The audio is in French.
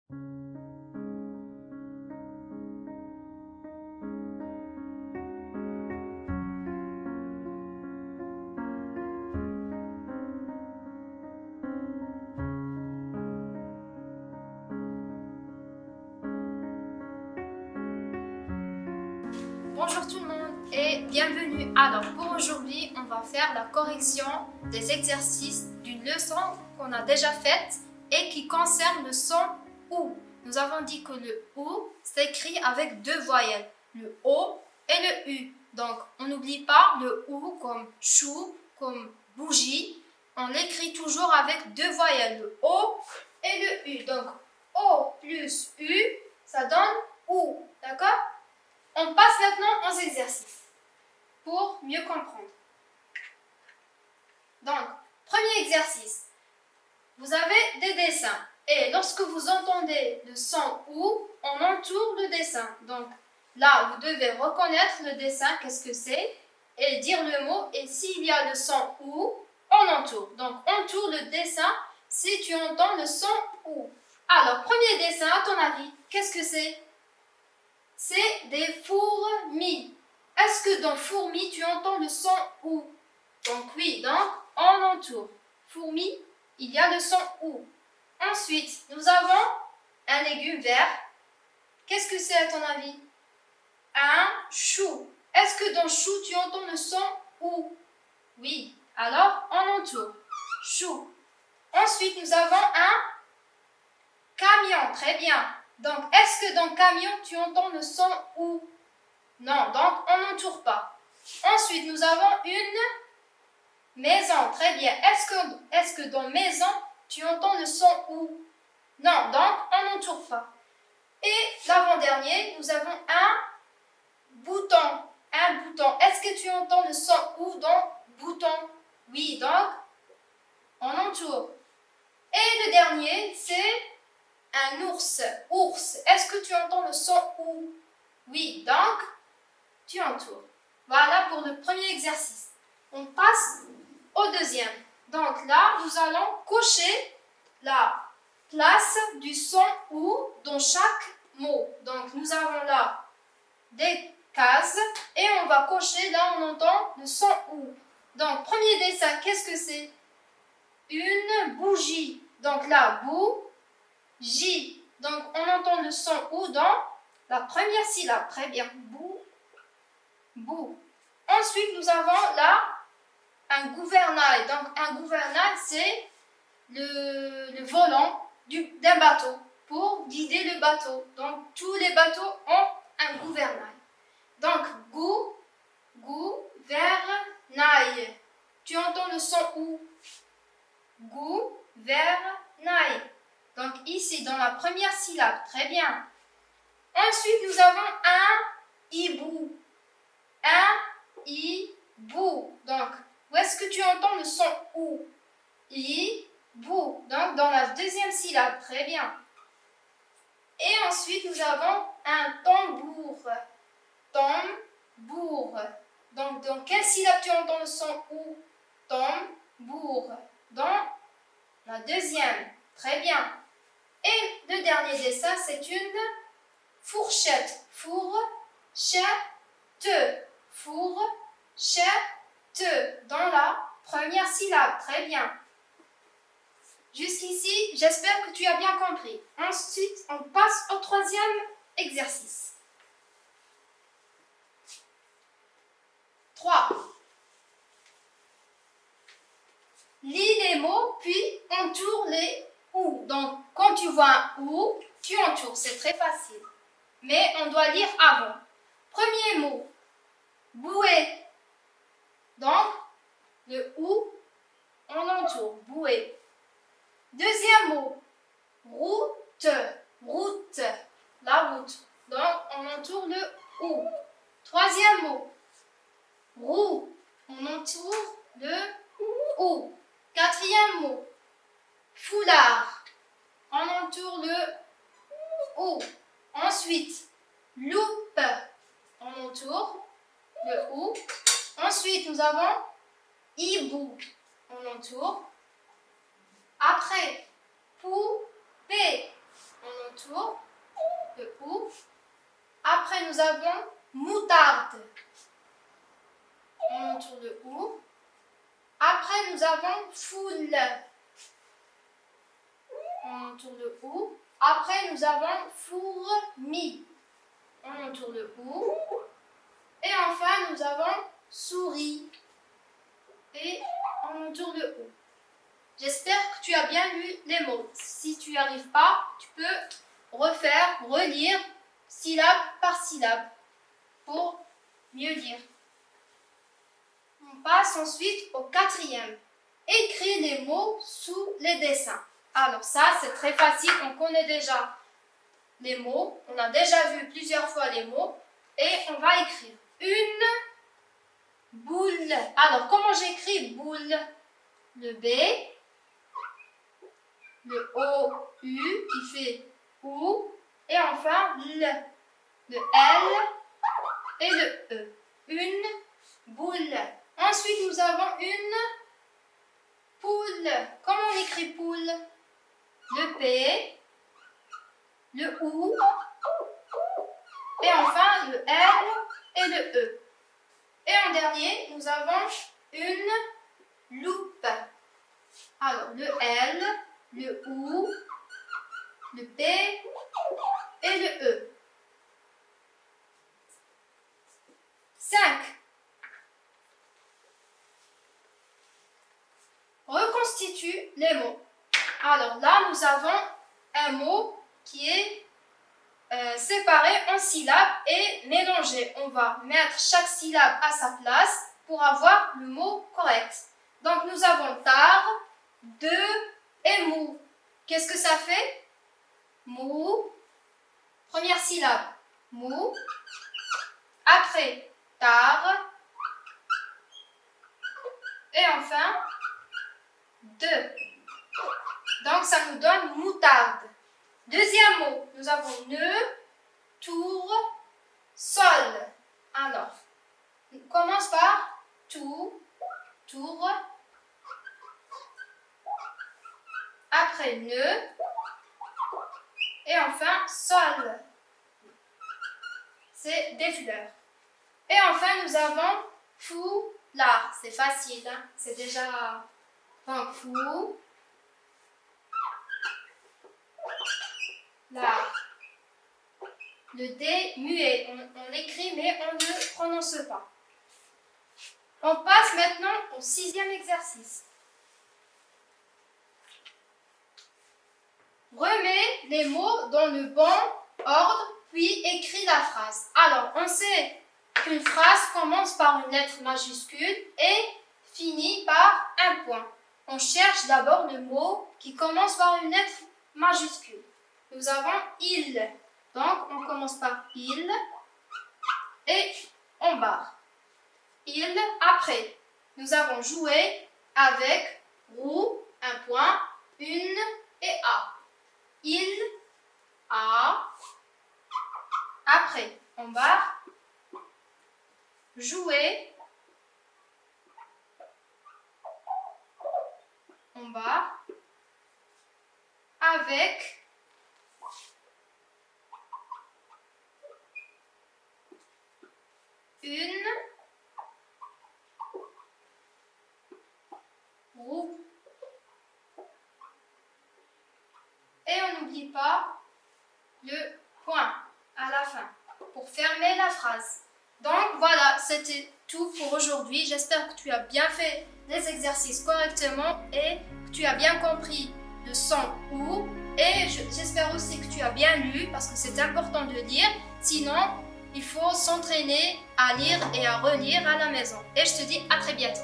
Bonjour tout le monde et bienvenue. Alors pour aujourd'hui, on va faire la correction des exercices d'une leçon qu'on a déjà faite et qui concerne le son OU. Nous avons dit que le OU s'écrit avec deux voyelles, le O et le U. Donc on n'oublie pas le OU comme chou, comme bougie. On l'écrit toujours avec deux voyelles, le O et le U. Donc O plus U, ça donne OU. D'accord? On passe maintenant aux exercices pour mieux comprendre. Donc, premier exercice. Vous avez des dessins et lorsque vous entendez le son OU, on entoure le dessin. Donc là, vous devez reconnaître le dessin, qu'est-ce que c'est, et dire le mot. Et s'il y a le son OU, on entoure. Donc, entoure le dessin si tu entends le son OU. Alors, premier dessin, à ton avis, qu'est-ce que c'est? C'est des fourmis. Est-ce que dans fourmi, tu entends le son OU? Donc oui, donc on entoure. Fourmi, il y a le son OU. Ensuite, nous avons un légume vert. Qu'est-ce que c'est à ton avis? Un chou. Est-ce que dans chou, tu entends le son OU? Oui, alors on entoure. Chou. Ensuite, nous avons un camion. Très bien. Donc, est-ce que dans camion, tu entends le son OU? Non, donc on n'entoure pas. Ensuite, nous avons une maison. Très bien. Est-ce que dans maison, tu entends le son OU? Non, donc on n'entoure pas. Et l'avant-dernier, nous avons un bouton. Un bouton. Est-ce que tu entends le son OU dans bouton? Oui, donc on entoure. Et le dernier, c'est un ours. Ours. Est-ce que tu entends le son OU? Oui, donc tu entoures. Voilà pour le premier exercice. On passe au deuxième. Donc là, nous allons cocher la place du son OU dans chaque mot. Donc nous avons là des cases et on va cocher là où on entend le son OU. Donc premier dessin, qu'est-ce que c'est? Une bougie. Donc là, bougie. Donc on entend le son OU dans la première syllabe. Très bien. Bou. Ensuite, nous avons là un gouvernail. Donc, un gouvernail, c'est le volant d'un bateau pour guider le bateau. Donc, tous les bateaux ont un gouvernail. Donc, gouvernail. Tu entends le son OU? Gouvernail. Donc, ici, dans la première syllabe. Très bien. Ensuite, nous avons un hibou. Un hibou. Donc, où est-ce que tu entends le son OU? Hibou. Donc, dans la deuxième syllabe. Très bien. Et ensuite, nous avons un tambour. Tambour. Donc, dans quelle syllabe tu entends le son OU? Tambour. Dans la deuxième. Très bien. Et le dernier dessin, c'est une fourchette. Fourchette. Fourchette. Dans la première syllabe. Très bien. Jusqu'ici, j'espère que tu as bien compris. Ensuite, on passe au troisième exercice. 3. Lis les mots, puis entoure les OU. Donc, quand tu vois un OU, tu entoures. C'est très facile. Mais on doit lire avant. Premier mot, bouée. Donc, le OU, on entoure. Bouée. Deuxième mot, route. Route. La route. Donc, on entoure le OU. Troisième mot, roue. On entoure le OU. Quatrième mot, foulard. On entoure le OU. Ensuite, loupe. On entoure le OU. Ensuite, nous avons hibou. On entoure. Après, poupée. On entoure. nous avons moutarde. On entoure le OU. Après, nous avons foule. On entoure le OU. Après, nous avons fourmi. On entoure le OU. Et enfin, nous avons souris. Et on entoure le OU. J'espère que tu as bien lu les mots. Si tu n'y arrives pas, tu peux refaire, relire syllabe par syllabe pour mieux lire. On passe ensuite au quatrième. Écris les mots sous les dessins. Alors ça, c'est très facile. On connaît déjà les mots. On a déjà vu plusieurs fois les mots. Et on va écrire une boule. Alors, comment j'écris boule? Le B, le O, U qui fait OU, et enfin le L et le E. Une boule. Ensuite, nous avons une poule. Comment on écrit poule? Le P, le OU, et enfin le L et le E. Et en dernier, nous avons une loupe. Alors, le L, le OU, le P et le E. 5. Reconstitue les mots. Alors là, nous avons un mot qui est séparé en syllabes et mélangé. On va mettre chaque syllabe à sa place pour avoir le mot correct. Donc nous avons tard, deux et mou. Qu'est-ce que ça fait? Mou. Première syllabe, mou. Après, tard. Et enfin, deux. Donc ça nous donne moutarde. Deuxième mot, nous avons nœud, tour, sol. Alors, on commence par tour. Après nœud. Et enfin sol. C'est des fleurs. Et enfin, nous avons foulard. C'est facile, hein? C'est déjà un fou. Là, le D muet, on écrit mais on ne prononce pas. On passe maintenant au 6e exercice. Remets les mots dans le bon ordre, puis écris la phrase. Alors, on sait qu'une phrase commence par une lettre majuscule et finit par un point. On cherche d'abord le mot qui commence par une lettre majuscule. Nous avons il. Donc, on commence par il et on barre. Il, après. Nous avons joué avec roue, un point, une et a. Il, a. Après, on barre. Jouer. On barre. Avec. Une roue. Et on n'oublie pas le point à la fin pour fermer la phrase. Donc voilà, c'était tout pour aujourd'hui. J'espère que tu as bien fait les exercices correctement et que tu as bien compris le son OU. Et j'espère aussi que tu as bien lu parce que c'est important de lire. Sinon, il faut s'entraîner à lire et à relire à la maison. Et je te dis à très bientôt.